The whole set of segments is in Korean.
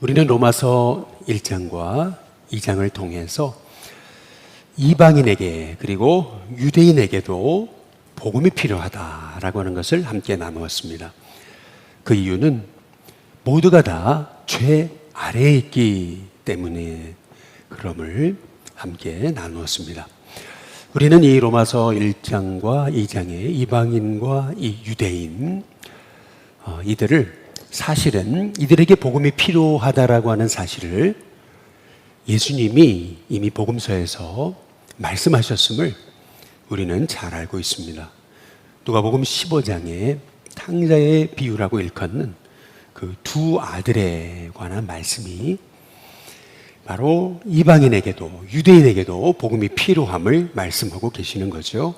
우리는 로마서 1장과 2장을 통해서 이방인에게 그리고 유대인에게도 복음이 필요하다라고 하는 것을 함께 나누었습니다. 그 이유는 모두가 다 죄 아래에 있기 때문에 그럼을 함께 나누었습니다. 우리는 이 로마서 1장과 2장의 이방인과 이 유대인 이들을 사실은 이들에게 복음이 필요하다라고 하는 사실을 예수님이 이미 복음서에서 말씀하셨음을 우리는 잘 알고 있습니다. 누가복음 15장에 탕자의 비유라고 일컫는 그 두 아들에 관한 말씀이 바로 이방인에게도 유대인에게도 복음이 필요함을 말씀하고 계시는 거죠.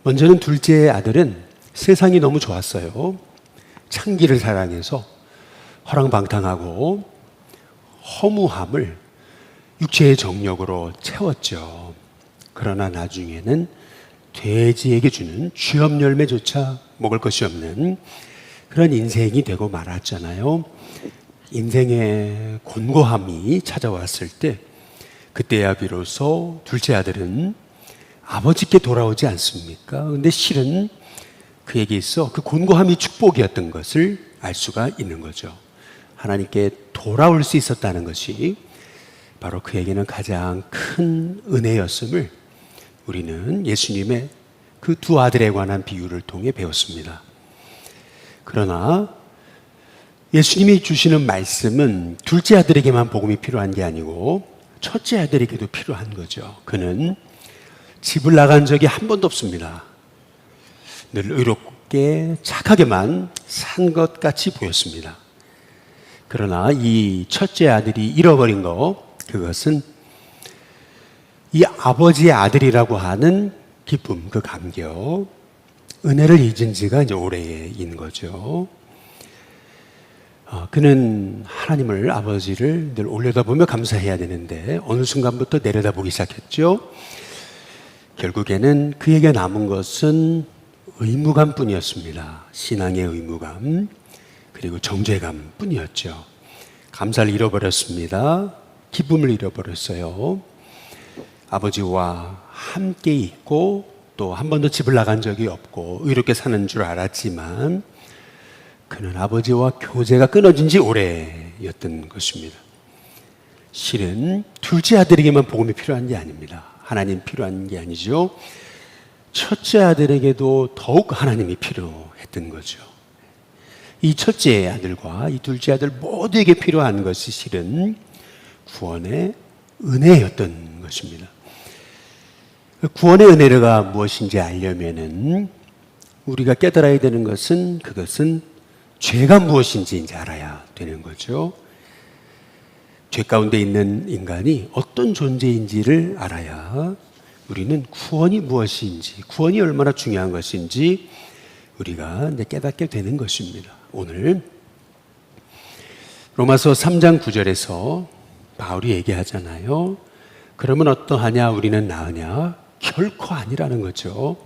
먼저는 둘째 아들은 세상이 너무 좋았어요. 창기를 사랑해서 허랑방탕하고 허무함을 육체의 정욕으로 채웠죠. 그러나 나중에는 돼지에게 주는 쥐업 열매조차 먹을 것이 없는 그런 인생이 되고 말았잖아요. 인생의 곤고함이 찾아왔을 때 그때야 비로소 둘째 아들은 아버지께 돌아오지 않습니까? 근데 실은 그에게 있어 그 곤고함이 축복이었던 것을 알 수가 있는 거죠. 하나님께 돌아올 수 있었다는 것이 바로 그에게는 가장 큰 은혜였음을 우리는 예수님의 그 두 아들에 관한 비유를 통해 배웠습니다. 그러나 예수님이 주시는 말씀은 둘째 아들에게만 복음이 필요한 게 아니고 첫째 아들에게도 필요한 거죠. 그는 집을 나간 적이 한 번도 없습니다. 늘 의롭게 착하게만 산 것 같이 보였습니다. 그러나 이 첫째 아들이 잃어버린 그것은 이 아버지의 아들이라고 하는 기쁨, 그 감격, 은혜를 잊은 지가 이제 오래인 거죠. 그는 하나님을, 아버지를 늘 올려다보며 감사해야 되는데 어느 순간부터 내려다보기 시작했죠. 결국에는 그에게 남은 것은 의무감 뿐이었습니다. 신앙의 의무감, 그리고 정죄감 뿐이었죠. 감사를 잃어버렸습니다. 기쁨을 잃어버렸어요. 아버지와 함께 있고 또 한 번도 집을 나간 적이 없고 의롭게 사는 줄 알았지만 그는 아버지와 교제가 끊어진 지 오래였던 것입니다. 실은 둘째 아들에게만 복음이 필요한 게 아닙니다. 하나님 필요한 게 아니죠. 첫째 아들에게도 더욱 하나님이 필요했던 거죠. 이 첫째 아들과 이 둘째 아들 모두에게 필요한 것이 실은 구원의 은혜였던 것입니다. 구원의 은혜가 무엇인지 알려면은 우리가 깨달아야 되는 것은 그것은 죄가 무엇인지 이제 알아야 되는 거죠. 죄 가운데 있는 인간이 어떤 존재인지를 알아야 우리는 구원이 무엇인지, 구원이 얼마나 중요한 것인지 우리가 이제 깨닫게 되는 것입니다. 오늘 로마서 3장 9절에서 바울이 얘기하잖아요. 그러면 어떠하냐? 우리는 나으냐? 결코 아니라는 거죠.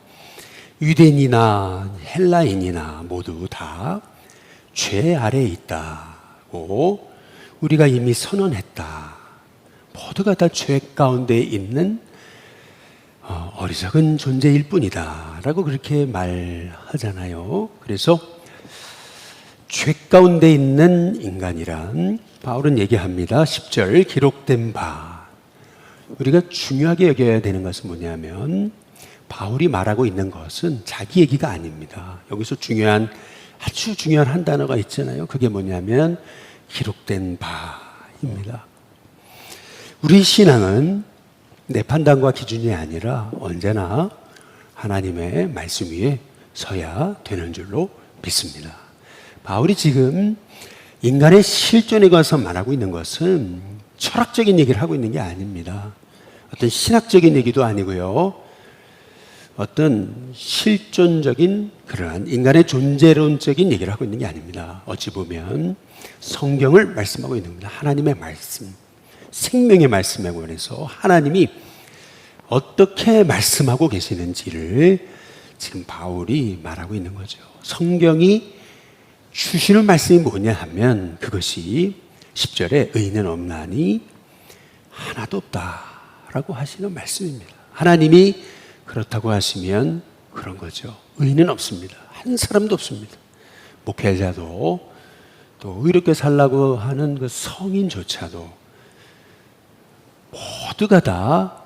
유대인이나 헬라인이나 모두 다 죄 아래에 있다고 우리가 이미 선언했다. 모두가 다 죄 가운데 있는 어리석은 존재일 뿐이다 라고 그렇게 말하잖아요. 그래서 죄 가운데 있는 인간이란 바울은 얘기합니다. 10절 기록된 바. 우리가 중요하게 여겨야 되는 것은 뭐냐면 바울이 말하고 있는 것은 자기 얘기가 아닙니다. 여기서 아주 중요한 한 단어가 있잖아요. 그게 뭐냐면 기록된 바입니다. 우리 신앙은 내 판단과 기준이 아니라 언제나 하나님의 말씀 위에 서야 되는 줄로 믿습니다. 바울이 지금 인간의 실존에 관해서 말하고 있는 것은 철학적인 얘기를 하고 있는 게 아닙니다. 어떤 신학적인 얘기도 아니고요. 어떤 실존적인 그러한 인간의 존재론적인 얘기를 하고 있는 게 아닙니다. 어찌 보면 성경을 말씀하고 있는 겁니다. 하나님의 말씀, 생명의 말씀에 관해서 하나님이 어떻게 말씀하고 계시는지를 지금 바울이 말하고 있는 거죠. 성경이 주시는 말씀이 뭐냐 하면 그것이 10절에 의인은 없나니 하나도 없다라고 하시는 말씀입니다. 하나님이 그렇다고 하시면 그런 거죠. 의인은 없습니다. 한 사람도 없습니다. 목회자도 또 의롭게 살라고 하는 그 성인조차도 모두가 다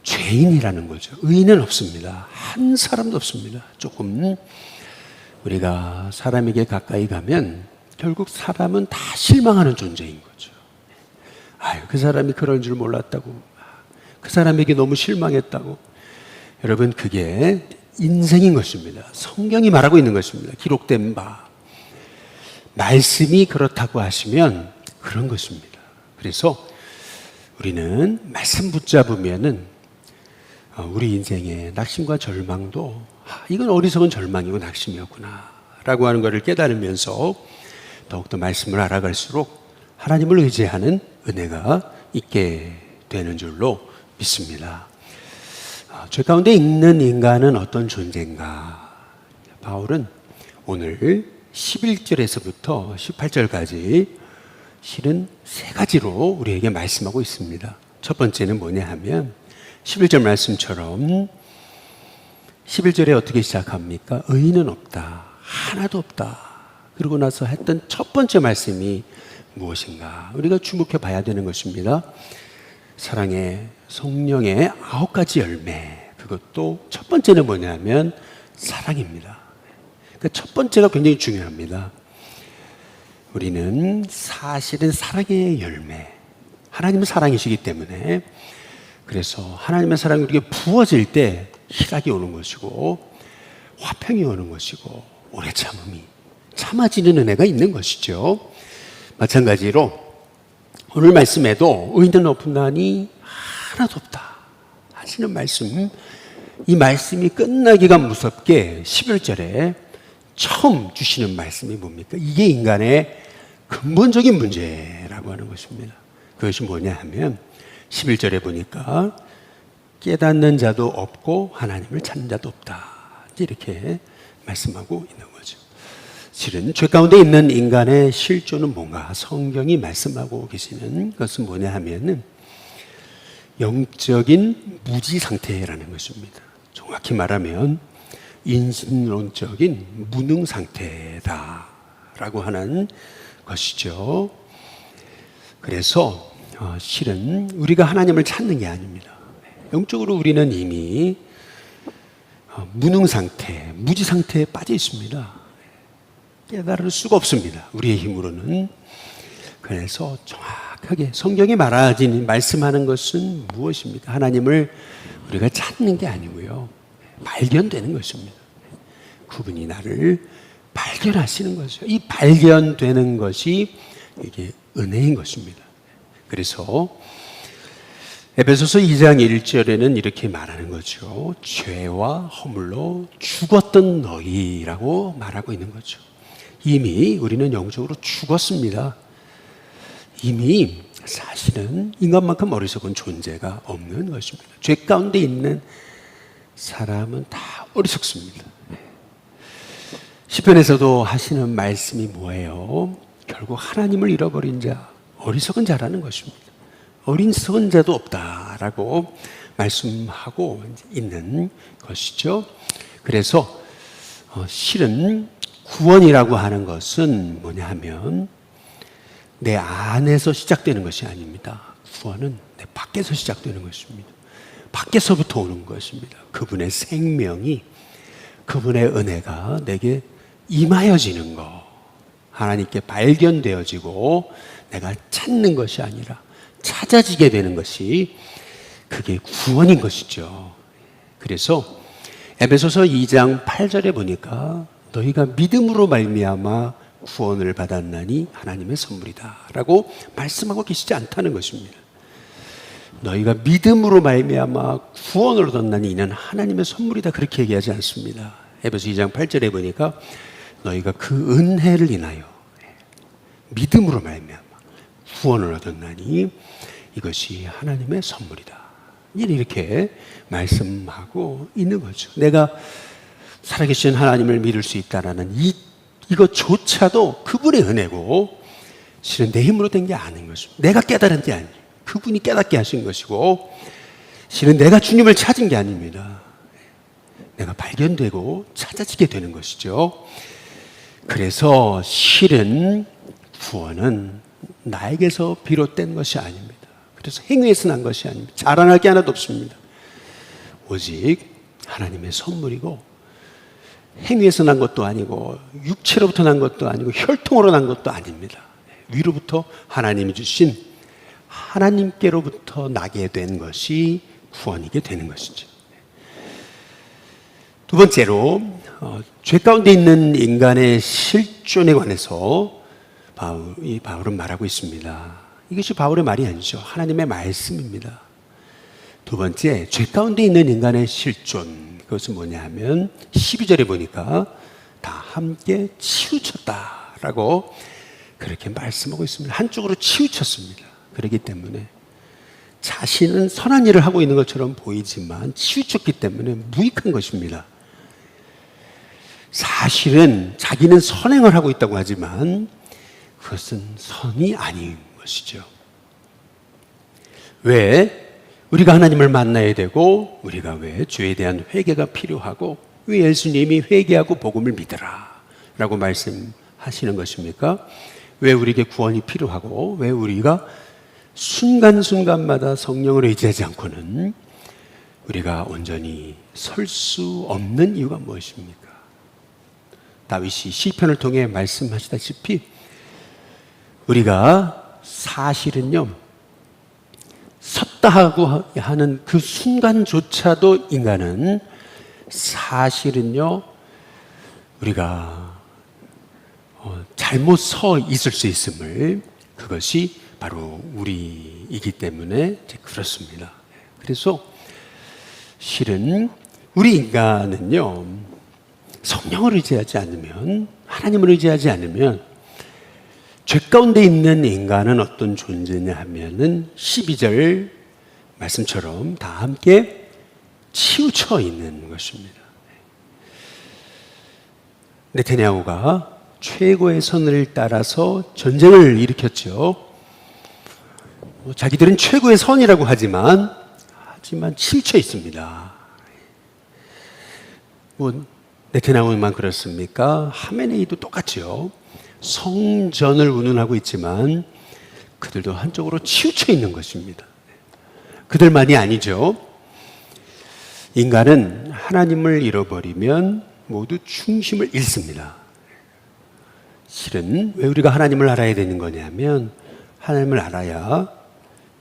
죄인이라는 거죠. 의인은 없습니다. 한 사람도 없습니다. 조금 우리가 사람에게 가까이 가면 결국 사람은 다 실망하는 존재인 거죠. 아유, 그 사람이 그런 줄 몰랐다고. 그 사람에게 너무 실망했다고. 여러분, 그게 인생인 것입니다. 성경이 말하고 있는 것입니다. 기록된 바. 말씀이 그렇다고 하시면 그런 것입니다. 그래서 우리는 말씀 붙잡으면은 우리 인생의 낙심과 절망도 이건 어리석은 절망이고 낙심이었구나 라고 하는 것을 깨달으면서 더욱더 말씀을 알아갈수록 하나님을 의지하는 은혜가 있게 되는 줄로 믿습니다. 죄 가운데 있는 인간은 어떤 존재인가? 바울은 오늘 11절에서부터 18절까지 실은 세 가지로 우리에게 말씀하고 있습니다. 첫 번째는 뭐냐 하면 11절 말씀처럼 11절에 어떻게 시작합니까? 의인은 없다. 하나도 없다. 그러고 나서 했던 첫 번째 말씀이 무엇인가? 우리가 주목해 봐야 되는 것입니다. 사랑의 성령의 9가지 열매. 그것도 첫 번째는 뭐냐면 사랑입니다. 그 첫 번째가 굉장히 중요합니다. 우리는 사실은 사랑의 열매. 하나님은 사랑이시기 때문에 그래서 하나님의 사랑이 우리에게 부어질 때 희락이 오는 것이고 화평이 오는 것이고 오래 참음이 참아지는 은혜가 있는 것이죠. 마찬가지로 오늘 말씀에도 의인은 없나니 하나도 없다 하시는 말씀, 이 말씀이 끝나기가 무섭게 11절에 처음 주시는 말씀이 뭡니까? 이게 인간의 근본적인 문제라고 하는 것입니다. 그것이 뭐냐 하면 11절에 보니까 깨닫는 자도 없고 하나님을 찾는 자도 없다 이렇게 말씀하고 있는 거죠. 실은 죄 가운데 있는 인간의 실존은 뭔가? 성경이 말씀하고 계시는 것은 뭐냐 하면은 영적인 무지 상태라는 것입니다. 정확히 말하면 인신론적인 무능 상태다라고 하는 것이죠. 그래서 실은 우리가 하나님을 찾는 게 아닙니다. 영적으로 우리는 이미 무능 상태, 무지 상태에 빠져 있습니다. 깨달을 수가 없습니다. 우리의 힘으로는. 그래서 정확하게 성경이 말씀하는 것은 무엇입니까? 하나님을 우리가 찾는 게 아니고요. 발견되는 것입니다. 그분이 나를 발견하시는 것이죠. 이 발견되는 것이 이게 은혜인 것입니다. 그래서 에베소서 2장 1절에는 이렇게 말하는 거죠. 죄와 허물로 죽었던 너희라고 말하고 있는 거죠. 이미 우리는 영적으로 죽었습니다. 이미 사실은 인간만큼 어리석은 존재가 없는 것입니다. 죄 가운데 있는 사람은 다 어리석습니다. 시편에서도 하시는 말씀이 뭐예요? 결국 하나님을 잃어버린 자, 어리석은 자라는 것입니다. 어리석은 자도 없다라고 말씀하고 있는 것이죠. 그래서 실은 구원이라고 하는 것은 뭐냐 하면 내 안에서 시작되는 것이 아닙니다. 구원은 내 밖에서 시작되는 것입니다. 밖에서부터 오는 것입니다. 그분의 생명이, 그분의 은혜가 내게 임하여지는 것, 하나님께 발견되어지고 내가 찾는 것이 아니라 찾아지게 되는 것이 그게 구원인 것이죠. 그래서 에베소서 2장 8절에 보니까 너희가 믿음으로 말미암아 구원을 받았나니 하나님의 선물이다 라고 말씀하고 계시지 않다는 것입니다. 너희가 믿음으로 말미암아 구원을 얻었나니 이는 하나님의 선물이다 그렇게 얘기하지 않습니다. 에베소 2장 8절에 보니까 너희가 그 은혜를 인하여 믿음으로 말미암아 구원을 얻었나니 이것이 하나님의 선물이다 이렇게 말씀하고 있는 거죠. 내가 살아계신 하나님을 믿을 수 있다라는 이것조차도 그분의 은혜고 실은 내 힘으로 된 게 아닌 것입니다. 내가 깨달은 게 아니에요. 그분이 깨닫게 하신 것이고, 실은 내가 주님을 찾은 게 아닙니다. 내가 발견되고 찾아지게 되는 것이죠. 그래서 실은 구원은 나에게서 비롯된 것이 아닙니다. 그래서 행위에서 난 것이 아닙니다. 자랑할 게 하나도 없습니다. 오직 하나님의 선물이고, 행위에서 난 것도 아니고, 육체로부터 난 것도 아니고, 혈통으로 난 것도 아닙니다. 위로부터 하나님이 주신, 하나님께로부터 나게 된 것이 구원이게 되는 것이죠. 두 번째로 죄 가운데 있는 인간의 실존에 관해서 바울은 말하고 있습니다. 이것이 바울의 말이 아니죠. 하나님의 말씀입니다. 두 번째, 죄 가운데 있는 인간의 실존, 그것은 뭐냐 하면 12절에 보니까 다 함께 치우쳤다라고 그렇게 말씀하고 있습니다. 한쪽으로 치우쳤습니다. 그렇기 때문에 자신은 선한 일을 하고 있는 것처럼 보이지만 치우쳤기 때문에 무익한 것입니다. 사실은 자기는 선행을 하고 있다고 하지만 그것은 선이 아닌 것이죠. 왜 우리가 하나님을 만나야 되고, 우리가 왜 죄에 대한 회개가 필요하고, 왜 예수님이 회개하고 복음을 믿으라 라고 말씀하시는 것입니까? 왜 우리에게 구원이 필요하고, 왜 우리가 순간순간마다 성령을 의지하지 않고는 우리가 온전히 설 수 없는 이유가 무엇입니까? 다윗이 시편을 통해 말씀하시다시피 우리가 사실은요, 섰다 하고 하는 그 순간조차도 인간은 사실은요, 우리가 잘못 서 있을 수 있음을, 그것이 바로 우리이기 때문에 그렇습니다. 그래서 실은 우리 인간은요, 성령을 의지하지 않으면, 하나님을 의지하지 않으면 죄 가운데 있는 인간은 어떤 존재냐 하면은 12절 말씀처럼 다 함께 치우쳐 있는 것입니다. 네타냐후가 최고의 선을 따라서 전쟁을 일으켰죠. 자기들은 최고의 선이라고 하지만 치우쳐 있습니다. 네타냐후만 그렇습니까? 하메네이도 똑같죠. 성전을 운운하고 있지만 그들도 한쪽으로 치우쳐 있는 것입니다. 그들만이 아니죠. 인간은 하나님을 잃어버리면 모두 중심을 잃습니다. 실은 왜 우리가 하나님을 알아야 되는 거냐면, 하나님을 알아야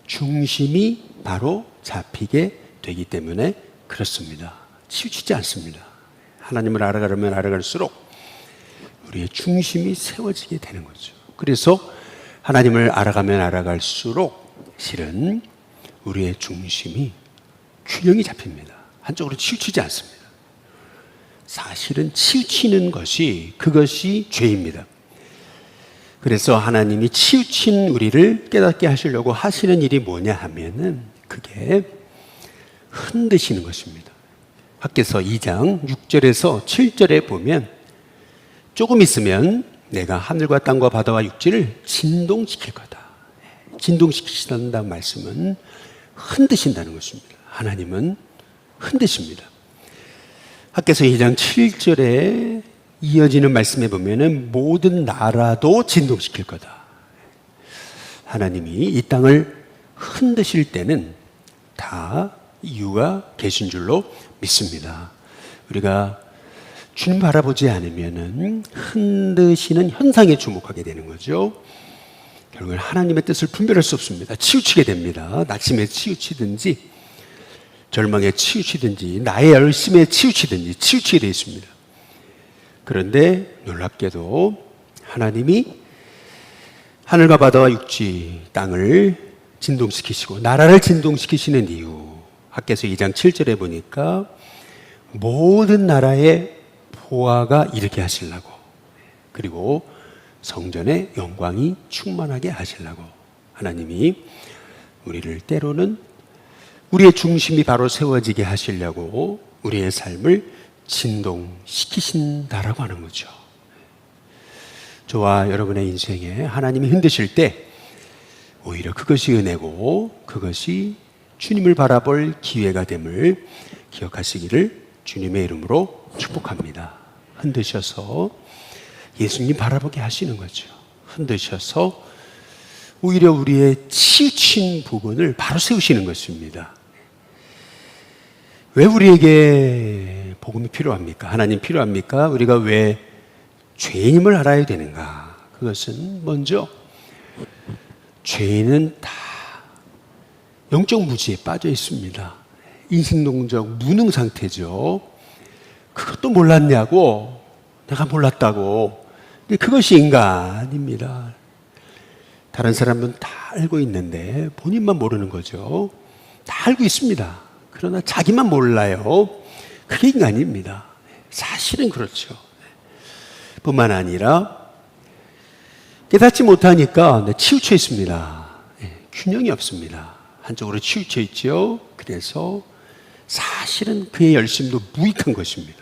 중심이 바로 잡히게 되기 때문에 그렇습니다. 치우치지 않습니다. 하나님을 알아가면 알아갈수록 우리의 중심이 세워지게 되는 거죠. 그래서 하나님을 알아가면 알아갈수록 실은 우리의 중심이 균형이 잡힙니다. 한쪽으로 치우치지 않습니다. 사실은 치우치는 것이, 그것이 죄입니다. 그래서 하나님이 치우친 우리를 깨닫게 하시려고 하시는 일이 뭐냐 하면은 그게 흔드시는 것입니다. 밖에서 2장 6절에서 7절에 보면 조금 있으면 내가 하늘과 땅과 바다와 육지를 진동시킬 거다. 진동시키신다는 말씀은 흔드신다는 것입니다. 하나님은 흔드십니다. 밖에서 2장 7절에 이어지는 말씀에 보면은 모든 나라도 진동시킬 거다. 하나님이 이 땅을 흔드실 때는 다 이유가 계신 줄로 믿습니다. 우리가 주님 바라보지 않으면은 흔드시는 현상에 주목하게 되는 거죠. 결국은 하나님의 뜻을 분별할 수 없습니다. 치우치게 됩니다. 낙심에 치우치든지, 절망에 치우치든지, 나의 열심에 치우치든지 치우치게 되어 있습니다. 그런데 놀랍게도 하나님이 하늘과 바다와 육지, 땅을 진동시키시고 나라를 진동시키시는 이유, 학개서 2장 7절에 보니까 모든 나라의 보화가 이르게 하시려고, 그리고 성전의 영광이 충만하게 하시려고, 하나님이 우리를 때로는 우리의 중심이 바로 세워지게 하시려고 우리의 삶을 진동시키신다라고 하는 거죠. 저와 여러분의 인생에 하나님이 흔드실 때 오히려 그것이 은혜고 그것이 주님을 바라볼 기회가 됨을 기억하시기를 주님의 이름으로 축복합니다. 흔드셔서 예수님 바라보게 하시는 거죠. 흔드셔서 오히려 우리의 치우친 부분을 바로 세우시는 것입니다. 왜 우리에게 복음이 필요합니까? 하나님 필요합니까? 우리가 왜 죄인임을 알아야 되는가? 그것은 먼저 죄인은 다 영적 무지에 빠져 있습니다. 인신동적 무능 상태죠. 그것도 몰랐냐고, 내가 몰랐다고. 근데 그것이 인간입니다. 다른 사람은 다 알고 있는데 본인만 모르는 거죠. 다 알고 있습니다. 그러나 자기만 몰라요. 그게 인간입니다. 사실은 그렇죠. 뿐만 아니라 깨닫지 못하니까 치우쳐 있습니다. 균형이 없습니다. 한쪽으로 치우쳐 있죠. 그래서 사실은 그의 열심도 무익한 것입니다.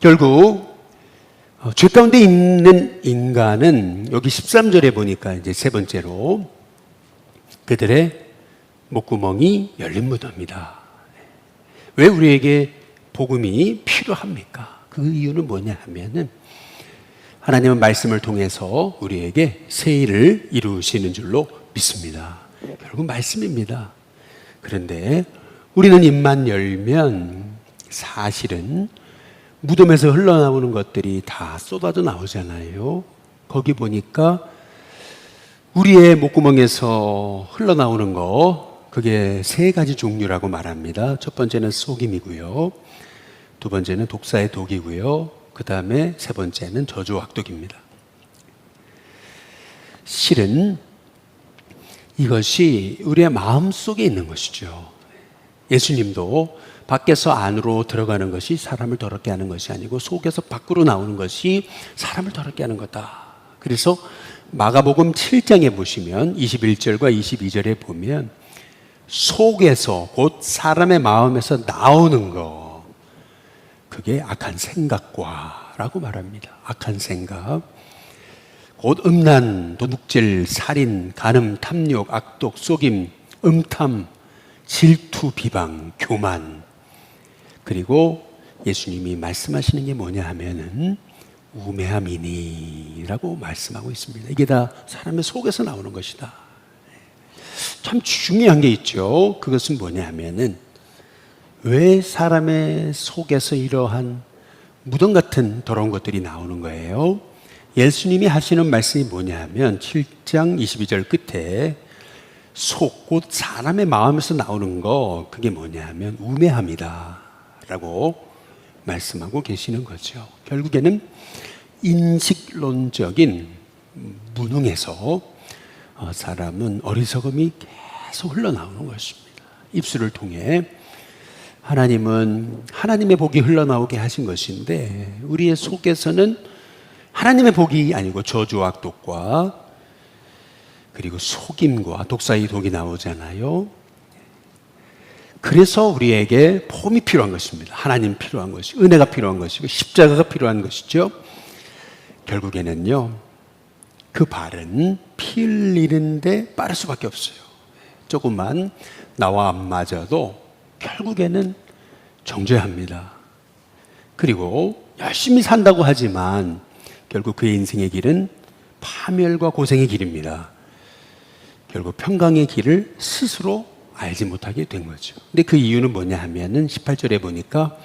결국 죄 가운데 있는 인간은 여기 13절에 보니까 이제 세 번째로 그들의 목구멍이 열린 무덤이다. 왜 우리에게 복음이 필요합니까? 그 이유는 뭐냐 하면은 하나님은 말씀을 통해서 우리에게 새 일을 이루시는 줄로 믿습니다. 결국 말씀입니다. 그런데 우리는 입만 열면 사실은 무덤에서 흘러나오는 것들이 다 쏟아져 나오잖아요. 거기 보니까 우리의 목구멍에서 흘러나오는 거, 그게 세 가지 종류라고 말합니다. 첫 번째는 속임이고요. 두 번째는 독사의 독이고요. 그 다음에 세 번째는 저주와 악독입니다. 실은 이것이 우리의 마음 속에 있는 것이죠. 예수님도 밖에서 안으로 들어가는 것이 사람을 더럽게 하는 것이 아니고 속에서 밖으로 나오는 것이 사람을 더럽게 하는 거다. 그래서 마가복음 7장에 보시면 21절과 22절에 보면 속에서 곧 사람의 마음에서 나오는 거, 그게 악한 생각과 라고 말합니다. 악한 생각, 곧 음란, 도둑질, 살인, 간음, 탐욕, 악독, 속임, 음탐, 질투, 비방, 교만. 그리고 예수님이 말씀하시는 게 뭐냐 하면은 우매함이니라고 말씀하고 있습니다. 이게 다 사람의 속에서 나오는 것이다. 참 중요한 게 있죠. 그것은 뭐냐 하면은 왜 사람의 속에서 이러한 무덤 같은 더러운 것들이 나오는 거예요? 예수님이 하시는 말씀이 뭐냐 하면 7장 22절 끝에 속, 곧 사람의 마음에서 나오는 거, 그게 뭐냐 하면 우매함이다 라고 말씀하고 계시는 거죠. 결국에는 인식론적인 무능에서 사람은 어리석음이 계속 흘러나오는 것입니다. 입술을 통해 하나님은 하나님의 복이 흘러나오게 하신 것인데 우리의 속에서는 하나님의 복이 아니고 저주와 악독과 그리고 속임과 독사의 독이 나오잖아요. 그래서 우리에게 복음이 필요한 것입니다. 하나님 필요한 것이, 은혜가 필요한 것이고 십자가가 필요한 것이죠. 결국에는요, 그 발은 피 흘리는데 빠를 수밖에 없어요. 조금만 나와 안 맞아도 결국에는 정죄해야 합니다. 그리고 열심히 산다고 하지만 결국 그의 인생의 길은 파멸과 고생의 길입니다. 결국 평강의 길을 스스로 알지 못하게 된 거죠. 근데 그 이유는 뭐냐 하면은 18절에 보니까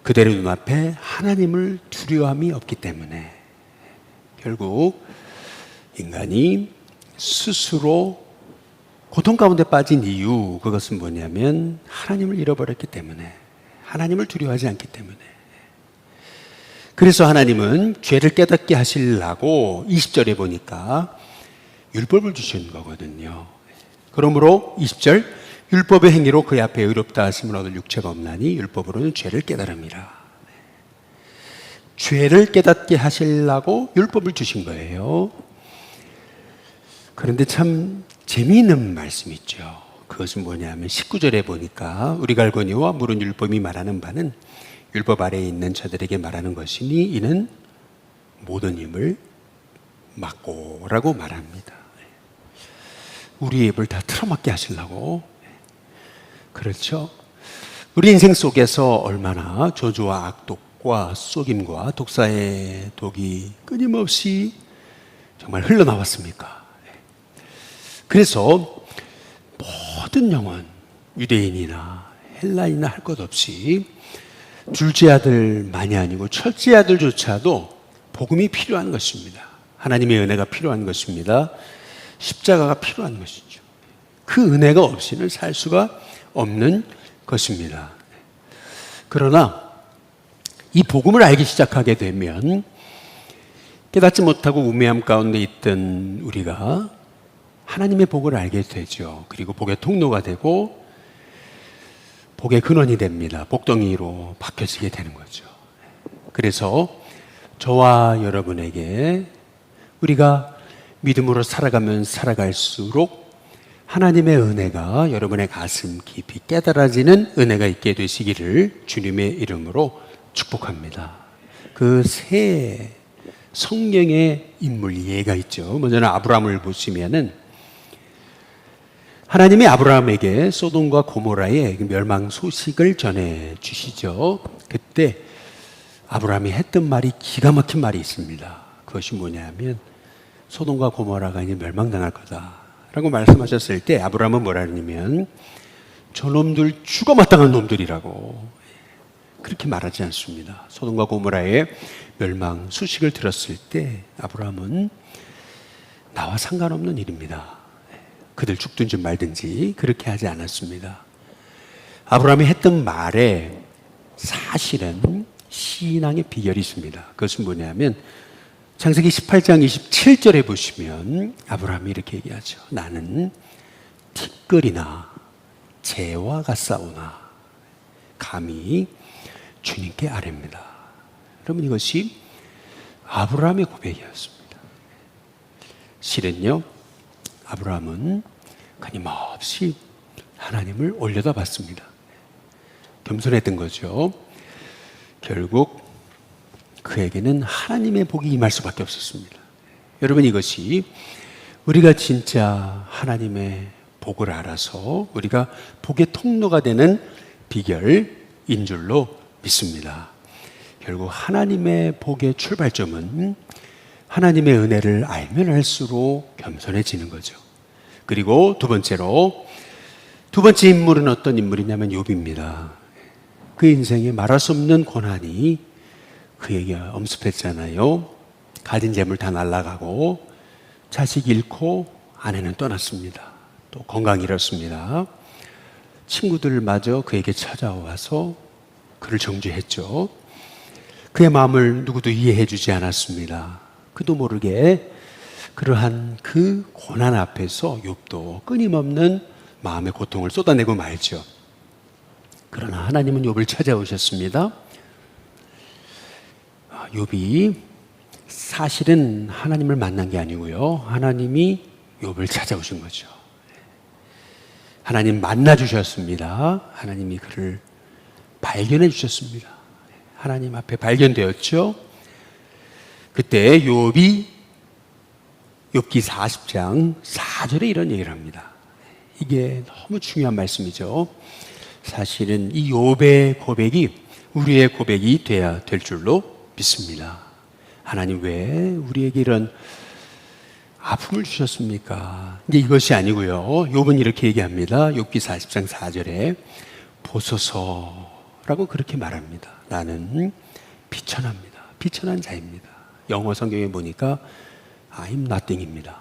그대로 눈앞에 하나님을 두려움이 없기 때문에 결국 인간이 스스로 고통 가운데 빠진 이유, 그것은 뭐냐면 하나님을 잃어버렸기 때문에, 하나님을 두려워하지 않기 때문에. 그래서 하나님은 죄를 깨닫게 하시려고 20절에 보니까 율법을 주신 거거든요. 그러므로 20절, 율법의 행위로 그의 앞에 의롭다 하심을 얻을 육체가 없나니 율법으로는 죄를 깨달음이라. 죄를 깨닫게 하시려고 율법을 주신 거예요. 그런데 참 재미있는 말씀이 있죠. 그것은 뭐냐면 19절에 보니까 우리가 알거니와 물은 율법이 말하는 바는 율법 아래에 있는 자들에게 말하는 것이니 이는 모든 힘을 막고라고 말합니다. 우리의 입을 다 틀어막게 하시려고. 그렇죠? 우리 인생 속에서 얼마나 저주와 악독과 속임과 독사의 독이 끊임없이 정말 흘러나왔습니까? 그래서 모든 영혼, 유대인이나 헬라인이나 할 것 없이 둘째 아들만이 아니고 첫째 아들조차도 복음이 필요한 것입니다. 하나님의 은혜가 필요한 것입니다. 십자가가 필요한 것이죠. 그 은혜가 없이는 살 수가 없는 것입니다. 그러나 이 복음을 알기 시작하게 되면 깨닫지 못하고 우매함 가운데 있던 우리가 하나님의 복을 알게 되죠. 그리고 복의 통로가 되고 복의 근원이 됩니다. 복덩이로 바뀌어지게 되는 거죠. 그래서 저와 여러분에게 우리가 믿음으로 살아가면 살아갈수록 하나님의 은혜가 여러분의 가슴 깊이 깨달아지는 은혜가 있게 되시기를 주님의 이름으로 축복합니다. 그 세 성경의 인물 예가 있죠. 먼저는 아브라함을 보시면은 하나님이 아브라함에게 소돔과 고모라의 멸망 소식을 전해 주시죠. 그때 아브라함이 했던 말이 기가 막힌 말이 있습니다. 그것이 뭐냐면 소돔과 고모라가 이제 멸망당할 거다라고 말씀하셨을 때 아브라함은 뭐라 그러냐면 저놈들 죽어 마땅한 놈들이라고 그렇게 말하지 않습니다. 소돔과 고모라의 멸망 소식을 들었을 때 아브라함은 나와 상관없는 일입니다. 그들 죽든지 말든지 그렇게 하지 않았습니다. 아브라함이 했던 말에 사실은 신앙의 비결이 있습니다. 그것은 뭐냐면 창세기 18장 27절에 보시면 아브라함이 이렇게 얘기하죠. 나는 티끌이나 재와 같사오나 감히 주님께 아뢰입니다. 여러분 이것이 아브라함의 고백이었습니다. 실은요 아브라함은 끊임없이 하나님을 올려다봤습니다. 겸손했던 거죠. 결국 그에게는 하나님의 복이 임할 수밖에 없었습니다. 여러분 이것이 우리가 진짜 하나님의 복을 알아서 우리가 복의 통로가 되는 비결인 줄로 믿습니다. 결국 하나님의 복의 출발점은 하나님의 은혜를 알면 알수록 겸손해지는 거죠. 그리고 두 번째 인물은 어떤 인물이냐면 욥입니다. 그 인생에 말할 수 없는 고난이 그에게 엄습했잖아요. 가진 재물 다 날아가고 자식 잃고 아내는 떠났습니다. 또 건강 잃었습니다. 친구들마저 그에게 찾아와서 그를 정죄했죠. 그의 마음을 누구도 이해해 주지 않았습니다. 그도 모르게 그러한 그 고난 앞에서 욥도 끊임없는 마음의 고통을 쏟아내고 말죠. 그러나 하나님은 욥을 찾아오셨습니다. 욥이 사실은 하나님을 만난 게 아니고요. 하나님이 욥을 찾아오신 거죠. 하나님 만나 주셨습니다. 하나님이 그를 발견해 주셨습니다. 하나님 앞에 발견되었죠. 그때 욥기 40장 4절에 이런 얘기를 합니다. 이게 너무 중요한 말씀이죠. 사실은 이 욥의 고백이 우리의 고백이 돼야 될 줄로 믿습니다. 하나님 왜 우리에게 이런 아픔을 주셨습니까? 이제 이것이 아니고요. 욥은 이렇게 얘기합니다. 욥기 40장 4절에 보소서라고 그렇게 말합니다. 나는 비천합니다. 비천한 자입니다. 영어 성경에 보니까 I'm nothing입니다.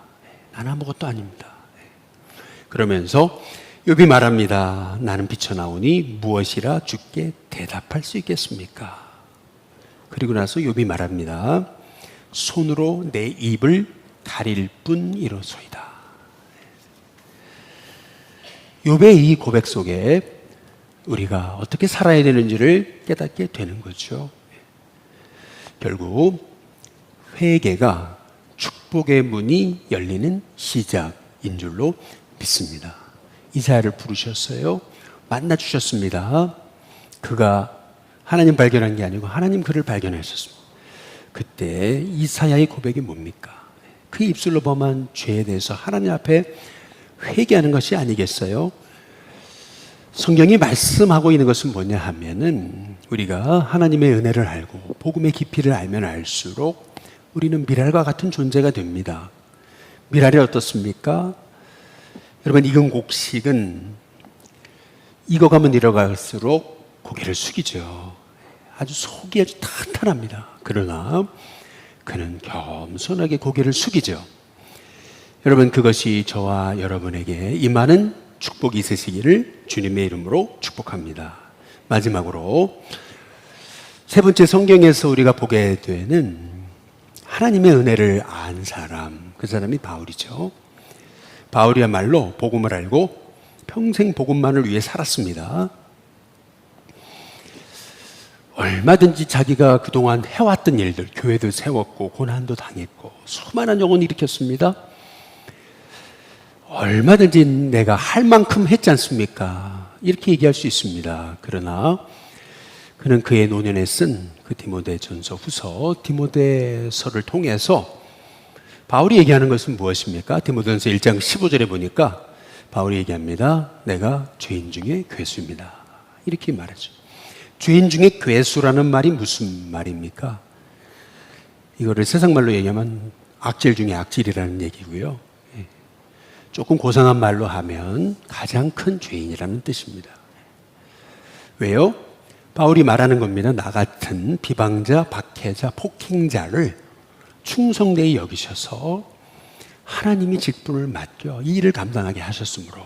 나는 아무것도 아닙니다. 그러면서 욥이 말합니다. 나는 비천하오니 무엇이라 주께 대답할 수 있겠습니까? 그리고 나서 욥이 말합니다. 손으로 내 입을 가릴 뿐이로소이다. 욥의 이 고백 속에 우리가 어떻게 살아야 되는지를 깨닫게 되는 거죠. 결국 회개가 축복의 문이 열리는 시작인 줄로 믿습니다. 이사야를 부르셨어요. 만나주셨습니다. 그가 하나님 발견한 게 아니고 하나님 그를 발견하셨습니다. 그때 이사야의 고백이 뭡니까? 그 입술로 범한 죄에 대해서 하나님 앞에 회개하는 것이 아니겠어요? 성경이 말씀하고 있는 것은 뭐냐 하면은 우리가 하나님의 은혜를 알고 복음의 깊이를 알면 알수록 우리는 미랄과 같은 존재가 됩니다. 미랄이 어떻습니까? 여러분, 익은 곡식은 익어가면 익어갈수록 고개를 숙이죠. 아주 속이 아주 탄탄합니다. 그러나 그는 겸손하게 고개를 숙이죠. 여러분, 그것이 저와 여러분에게 임하는 축복이 있으시기를 주님의 이름으로 축복합니다. 마지막으로 세 번째, 성경에서 우리가 보게 되는 하나님의 은혜를 안 사람, 그 사람이 바울이죠. 바울이야말로 복음을 알고 평생 복음만을 위해 살았습니다. 얼마든지 자기가 그동안 해왔던 일들, 교회도 세웠고 고난도 당했고 수많은 영혼을 일으켰습니다. 얼마든지 내가 할 만큼 했지 않습니까? 이렇게 얘기할 수 있습니다. 그러나 그는 그의 노년에 쓴 그 디모데전서 후서, 디모데서를 통해서 바울이 얘기하는 것은 무엇입니까? 디모데전서 1장 15절에 보니까 바울이 얘기합니다. 내가 죄인 중에 괴수입니다. 이렇게 말하죠. 죄인 중에 괴수라는 말이 무슨 말입니까? 이거를 세상말로 얘기하면 악질 중에 악질이라는 얘기고요. 조금 고상한 말로 하면 가장 큰 죄인이라는 뜻입니다. 왜요? 바울이 말하는 겁니다. 나 같은 비방자, 박해자, 폭행자를 충성되이 여기셔서 하나님이 직분을 맡겨 이 일을 감당하게 하셨으므로,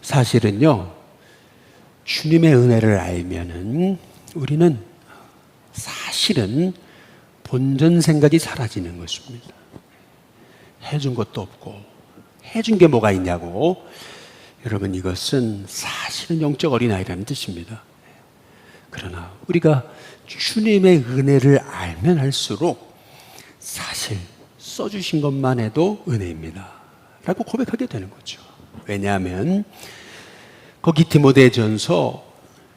사실은요, 주님의 은혜를 알면은 우리는 사실은 본전 생각이 사라지는 것입니다. 해준 것도 없고 해준 게 뭐가 있냐고. 여러분, 이것은 사실은 영적 어린아이라는 뜻입니다. 그러나 우리가 주님의 은혜를 알면 할수록 사실 써주신 것만 해도 은혜입니다 라고 고백하게 되는 거죠. 왜냐하면 거기 디모데전서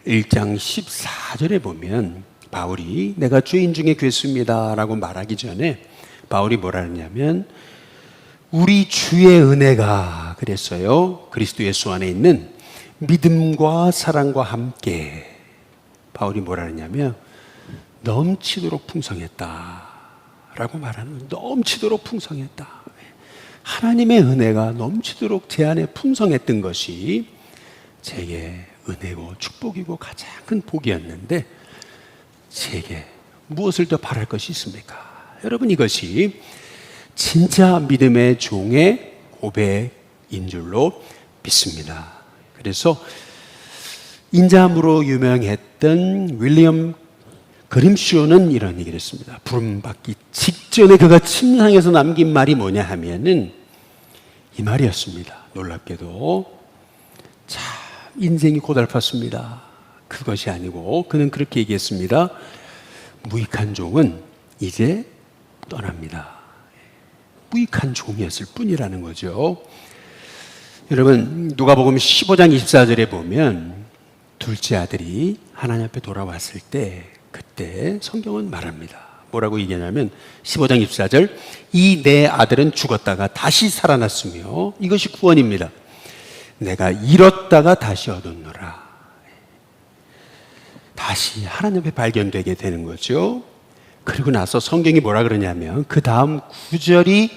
1장 14절에 보면 바울이 내가 죄인 중에 괴수입니다 라고 말하기 전에 바울이 뭐라 하냐면 우리 주의 은혜가, 그랬어요, 그리스도 예수 안에 있는 믿음과 사랑과 함께, 바울이 뭐라 하냐면 넘치도록 풍성했다 라고 말하는 거예요. 넘치도록 풍성했다. 하나님의 은혜가 넘치도록 제 안에 풍성했던 것이 제게 은혜고 축복이고 가장 큰 복이었는데 제게 무엇을 더 바랄 것이 있습니까? 여러분, 이것이 진짜 믿음의 종의 고백인 줄로 믿습니다. 그래서 인자함으로 유명했던 윌리엄 그림쇼는 이런 얘기를 했습니다. 부름받기 직전에 그가 침상에서 남긴 말이 뭐냐 하면은 이 말이었습니다. 놀랍게도 참 인생이 고달팠습니다. 그것이 아니고 그는 그렇게 얘기했습니다. 무익한 종은 이제 떠납니다. 무익한 종이었을 뿐이라는 거죠. 여러분, 누가복음 15장 24절에 보면 둘째 아들이 하나님 앞에 돌아왔을 때 그때 성경은 말합니다. 뭐라고 얘기하냐면 15장 24절, 이 내 아들은 죽었다가 다시 살아났으며 이것이 구원입니다. 내가 잃었다가 다시 얻었노라. 다시 하나님 앞에 발견되게 되는 거죠. 그리고 나서 성경이 뭐라 그러냐면 그 다음 구절이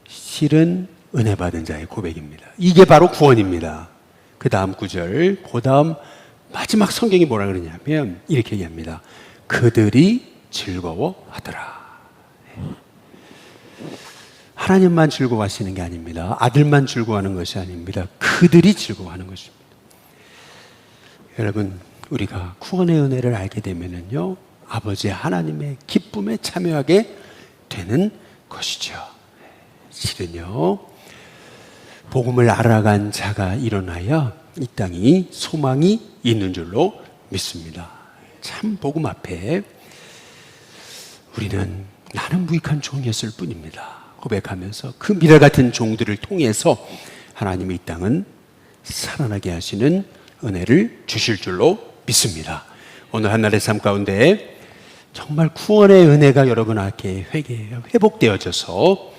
실은 은혜 받은 자의 고백입니다. 이게 바로 구원입니다. 그 다음 구절, 그 다음 마지막 성경이 뭐라 그러냐면 이렇게 얘기합니다. 그들이 즐거워하더라. 하나님만 즐거워하시는 게 아닙니다. 아들만 즐거워하는 것이 아닙니다. 그들이 즐거워하는 것입니다. 여러분, 우리가 구원의 은혜를 알게 되면은요, 아버지 하나님의 기쁨에 참여하게 되는 것이죠. 실은요, 복음을 알아간 자가 일어나야 이 땅이 소망이 있는 줄로 믿습니다. 참 복음 앞에 우리는 나는 무익한 종이었을 뿐입니다 고백하면서 그 미래 같은 종들을 통해서 하나님이 이 땅은 살아나게 하시는 은혜를 주실 줄로 믿습니다. 오늘 한날의 삶 가운데 정말 구원의 은혜가 여러분에게 회복되어져서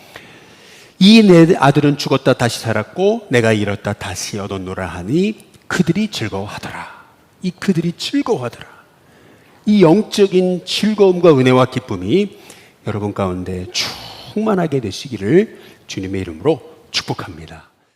이 내 아들은 죽었다 다시 살았고 내가 잃었다 다시 얻었노라 하니 그들이 즐거워하더라. 이 그들이 즐거워하더라. 이 영적인 즐거움과 은혜와 기쁨이 여러분 가운데 충만하게 되시기를 주님의 이름으로 축복합니다.